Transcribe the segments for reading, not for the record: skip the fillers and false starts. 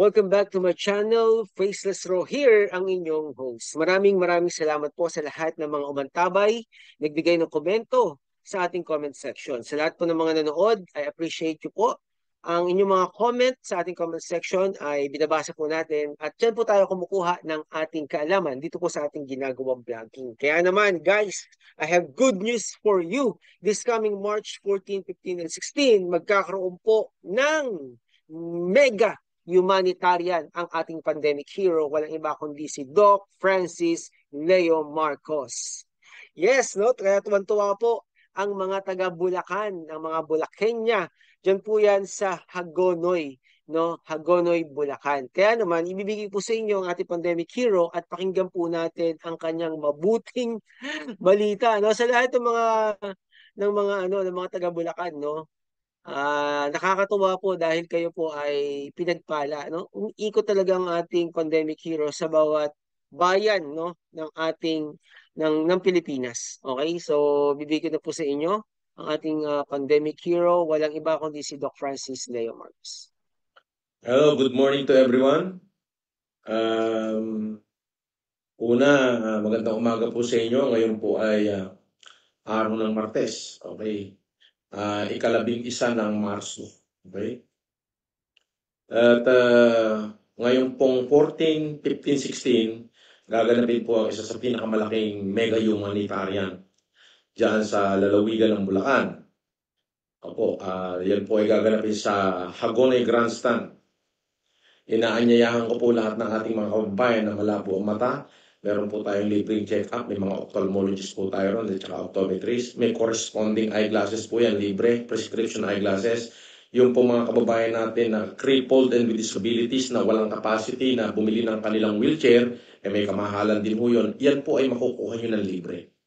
Welcome back to my channel, Faceless Row here, ang inyong host. Maraming salamat po sa lahat ng mga umantabay, nagbigay ng komento sa ating comment section. Sa lahat po ng mga nanood, I appreciate you po. Ang inyong mga comment sa ating comment section ay binabasa po natin at dyan po tayo kumukuha ng ating kaalaman dito po sa ating ginagawang vlogging. Kaya naman guys, I have good news for you. This coming March 14, 15, and 16, magkakaroon po ng mega humanitarian ang ating pandemic hero, walang iba kundi si Doc Francis Leo Marcos. Yes, no? Kaya tuwan-tuwa po ang mga taga Bulacan, ang mga Bulacania. Diyan po yan sa Hagonoy, no? Hagonoy, Bulacan. Kaya naman, ibibigay po sa inyo ang ating pandemic hero at pakinggan po natin ang kanyang mabuting balita, no? Sa lahat ng mga taga Bulacan, no? Nakakatuwa po dahil kayo po ay pinagpala, no? Umiikot talaga ang ating pandemic hero sa bawat bayan, no, ng Pilipinas. Okay? So, bibigyan na po sa inyo ang ating pandemic hero, walang iba kundi si Doc Francis Leo Marcos. Hello, good morning to everyone. Um, Magandang umaga po sa inyo. Ngayon po ay araw ng Martes. Okay. Ikalabing-isa ng Marso. Okay. At ngayon pong 14, 15, 16, gaganapin po ang isa sa pinakamalaking mega humanitarian dyan sa lalawigan ng Bulacan. Opo, yan po ay gaganapin sa Hagonoy Grandstand. Inaanyayahan ko po lahat ng ating mga kababayan na malabo ang mata. Meron po tayong libreng check-up. May mga ophthalmologist po tayo ron at saka optometrist. May corresponding eyeglasses po yan, libre. Prescription eyeglasses. Yung po mga kababayan natin na crippled and with disabilities na walang capacity na bumili ng kanilang wheelchair, may kamahalan din po yun. Yan po ay makukuha nyo ng libre.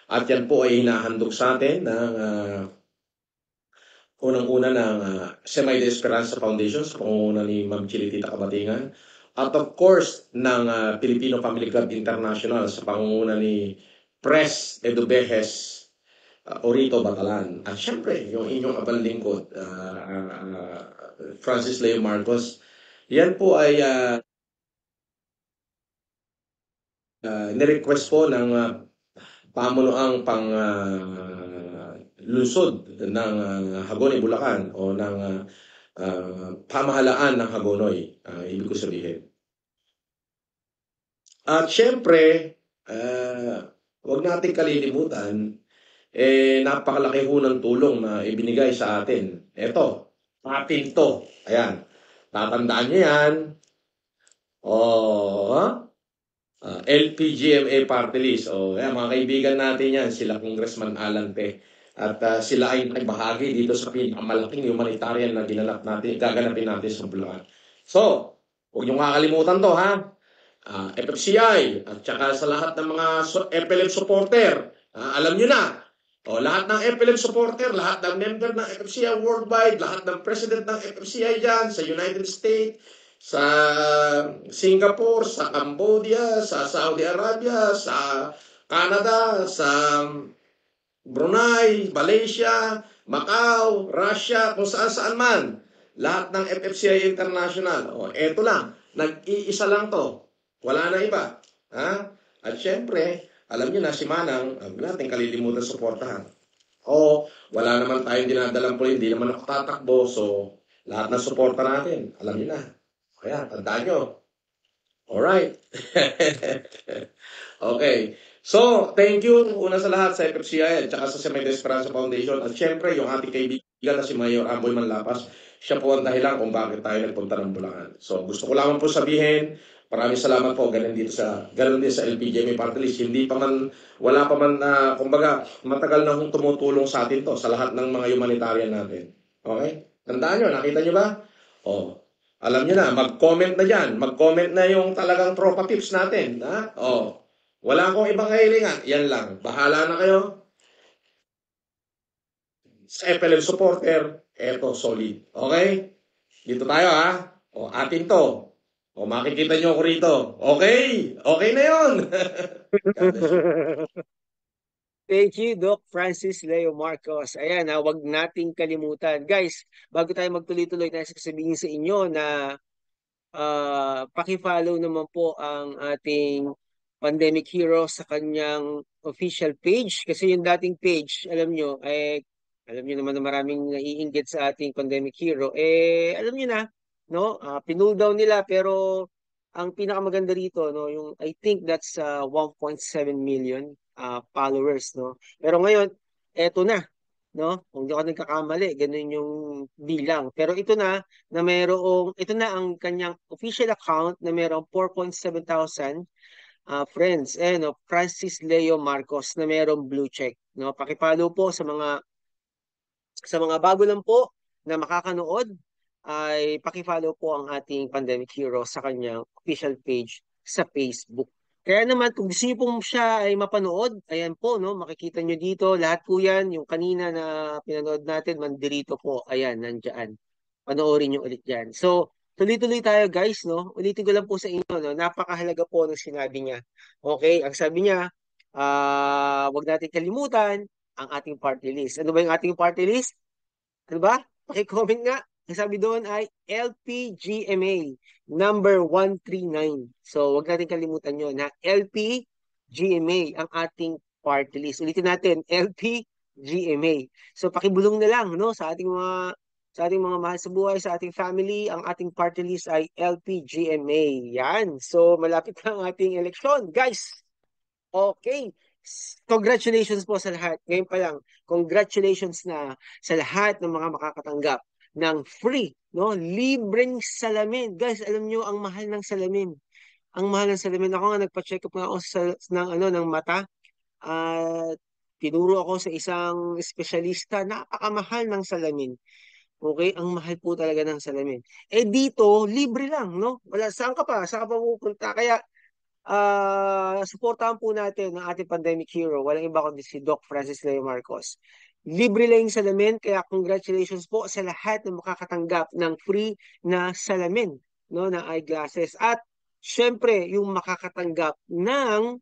At yan po ay hinahandog sa atin ng unang-una ng Semay de Esperanza Foundation sa pangunguna ni Ma'am Chilitita Kabatingan. At of course, ng Filipino Family Club International sa pangunguna ni Pres Edubejes Orito Batalan. At syempre, yung inyong abang lingkod, Francis Leo Marcos. Yan po ay nirequest po ng pamunuang pang lungsod ng Hagonoy, Bulacan o ng pamahalaan ng Hagonoy, ibig ko sabihin. At syempre, huwag natin kalilimutan, napakalaki ho ng tulong na ibinigay sa atin. Ito, atin to. Ayan, tatandaan niyo yan. LPGMA Party List. Ayan, mga kaibigan natin yan, sila Congressman Alan Pe. At sila ay bahagi dito sa pinakamalaking humanitarian na gaganapin natin sa Bulacan. So, huwag niyong kakalimutan to, ha? FFCI at saka sa lahat ng mga FLM supporter, alam niyo na. Lahat ng FLM supporter, lahat ng member ng FFCI worldwide, lahat ng president ng FFCI dyan sa United States, sa Singapore, sa Cambodia, sa Saudi Arabia, sa Canada, sa Brunei, Malaysia, Macau, Russia, kung saan man. Lahat ng FFCI International. Eto lang. Nag-iisa lang to. Wala na iba. Ha? At syempre, alam niyo na si Manang, wala natin kalilimutan suportahan. Wala naman tayong dinadalang po, hindi naman ako tatakbo. So, lahat ng suporta natin, alam niyo na. Kaya, tandaan nyo. Alright. Okay. So, thank you una sa lahat sa FFCI at saka sa Semay de Esperanza Foundation. At syempre, yung ating kaibigan na si Mayor Amboy Manlapas, siya po ang dahilan kung bakit tayo nagpunta ng Bulacan. So, gusto ko lamang po sabihin, maraming salamat po. Ganun din sa LPGMA Party List. Wala pa man, kumbaga, matagal na kong tumutulong sa atin to, sa lahat ng mga humanitarian natin. Okay? Tandaan nyo, nakita nyo ba? Alam nyo na, mag-comment na dyan. Mag-comment na yung talagang tropa tips natin. Ha? Wala akong ibang kahilingan. Yan lang. Bahala na kayo. Sa FLM supporter, eto, solid. Okay? Dito tayo, ha? Atin to. Makikita nyo ako rito. Okay? Okay na yun. Thank you, Doc Francis Leo Marcos. Ayan, huwag nating kalimutan. Guys, bago tayo magtuloy-tuloy, tayo sasabihin sa inyo na paki-follow naman po ang ating Pandemic Hero sa kanyang official page. Kasi yung dating page, alam nyo naman na maraming naiinggit sa ating Pandemic Hero. Alam nyo na, no? Pinull down nila, pero ang pinakamaganda rito, no, yung I think that's 1.7 million followers, no? Pero ngayon, eto na, no? Kung di ako nagkakamali, ganun yung bilang. Pero ito na ang kanyang official account na mayroong 4.7 thousand friends. No, Francis Leo Marcos na mayroong blue check. No, pakipalo po sa mga bago lang po na makakanood, ay pakifollow po ang ating Pandemic Hero sa kanyang official page sa Facebook. Kaya naman, kung gusto niyo po siya ay mapanood, ayan po, no, makikita niyo dito, lahat po yan, yung kanina na pinanood natin, mandirito po, ayan, nandyan. Panoorin niyo ulit yan. So, tuloy-tuloy tayo guys, no? Ulitin ko lang po sa inyo, no? Napakahalaga po ng sinabi niya. Okay, ang sabi niya, wag natin kalimutan ang ating party list. Ano ba yung ating party list? Ano ba? Paki-comment nga. Ang sabi doon ay LPGMA number 139. So, wag natin kalimutan yun na LPGMA ang ating party list. Ulitin natin, LPGMA. So, pakibulong na lang, no, sa ating mga mahal sa buhay, sa ating family, ang ating party list ay LPGMA. Yan. So, malapit na ang ating eleksyon. Guys, okay. Congratulations po sa lahat. Ngayon pa lang, congratulations na sa lahat ng mga makakatanggap ng free, no? Libreng salamin. Guys, alam nyo, ang mahal ng salamin. Ang mahal ng salamin. Ako nga, nagpa-check up nga ako ng mata. At tinuro ako sa isang espesyalista. Napakamahal ng salamin. Okay? Ang mahal po talaga ng salamin. Dito, libre lang, no? Wala, saan ka pa? Saan ka pa pupunta? Kaya, suportahan po natin ang ating pandemic hero. Walang iba kundi si Doc Francis Leo Marcos. Libre lang yung salamin, kaya congratulations po sa lahat na makakatanggap ng free na salamin, no, na eyeglasses. At syempre, yung makakatanggap ng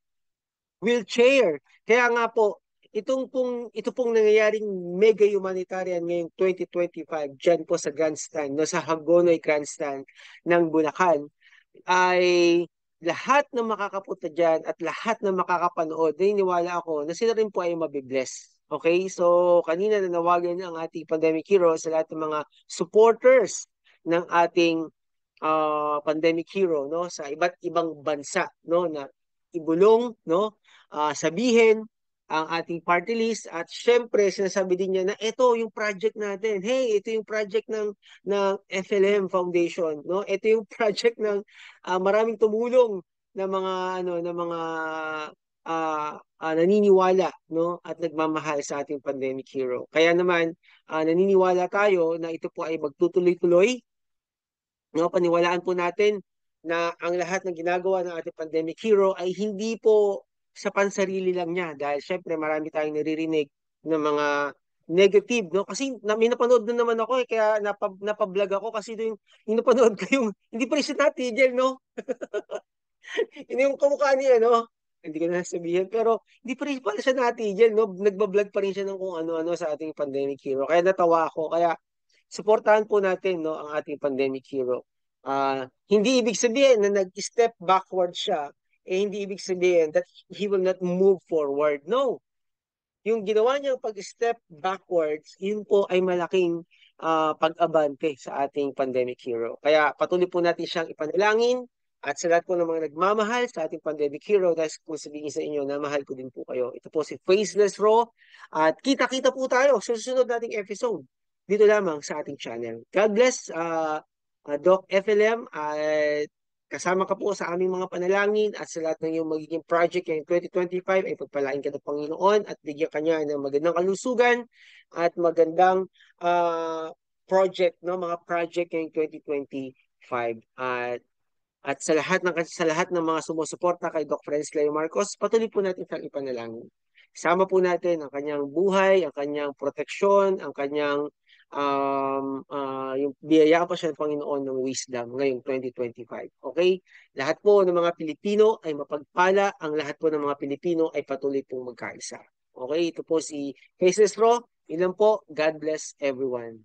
wheelchair. Kaya nga po, ito pong nangyayaring mega humanitarian ngayong 2025 dyan po sa Grandstand, no, sa Hagonoy Grandstand ng Bulacan, ay lahat ng makakapunta dyan at lahat ng makakapanood, naniniwala ako na sila rin po ay mabibless. Okay? So, kanina nanawagan ang ating Pandemic Hero sa lahat ng mga supporters ng ating Pandemic Hero, no, sa iba't ibang bansa, no, na ibulong, no, sabihin ang ating party list, at syempre sinasabi din niya na ito yung project natin. Hey, ito yung project ng FLM Foundation, no? Ito yung project ng maraming tumulong na mga naniniwala, no, at nagmamahal sa ating Pandemic Hero. Kaya naman naniniwala tayo na ito po ay magtutuloy-tuloy, no, paniwalaan po natin na ang lahat ng ginagawa ng ating Pandemic Hero ay hindi po sa pansarili lang niya, dahil syempre marami tayong naririnig ng mga negative, no? Kasi may napanood na naman ako, kaya napablog ako kasi yung napanood ko yung hindi pa rin siya natigil, no? Yun yung kamukha niya, no? Hindi ko na sabihin, pero hindi pa rin pala siya natigil, no? Nagbablog pa rin siya ng kung ano-ano sa ating Pandemic Hero. Kaya natawa ako. Kaya suportahan po natin, no, ang ating Pandemic Hero. Hindi ibig sabihin na nag-step backward siya, hindi ibig sabihin that he will not move forward. No. Yung ginawa niyang pag-step backwards, yun po ay malaking pag-abante sa ating Pandemic Hero. Kaya patuloy po natin siyang ipanalangin, at sa lahat po ng mga nagmamahal sa ating Pandemic Hero, dahil kung sabihin sa inyo na mahal ko din po kayo. Ito po si Faceless Raw, at kita-kita po tayo sa susunod nating episode dito lamang sa ating channel. God bless, Doc FLM, at kasama ka po sa aming mga panalangin, at sa lahat ng iyong magiging project ngayong 2025 ay pagpalain ka ng Panginoon at bigyan ka niya ng magandang kalusugan at magandang project, no, mga project ngayong 2025. At sa lahat ng mga sumusuporta kay Doc Francis Leo Marcos, patuloy po natin siyang ipanalangin. Sama po natin ang kanyang buhay, ang kanyang proteksyon, ang kanyang yung biyaya pa siya ng Panginoon ng wisdom ngayong 2025. Okay? Lahat po ng mga Pilipino ay mapagpala, ang lahat po ng mga Pilipino ay patuloy pong magkaisa. Okay? Ito po si Faces Ro. Ilan po. God bless everyone.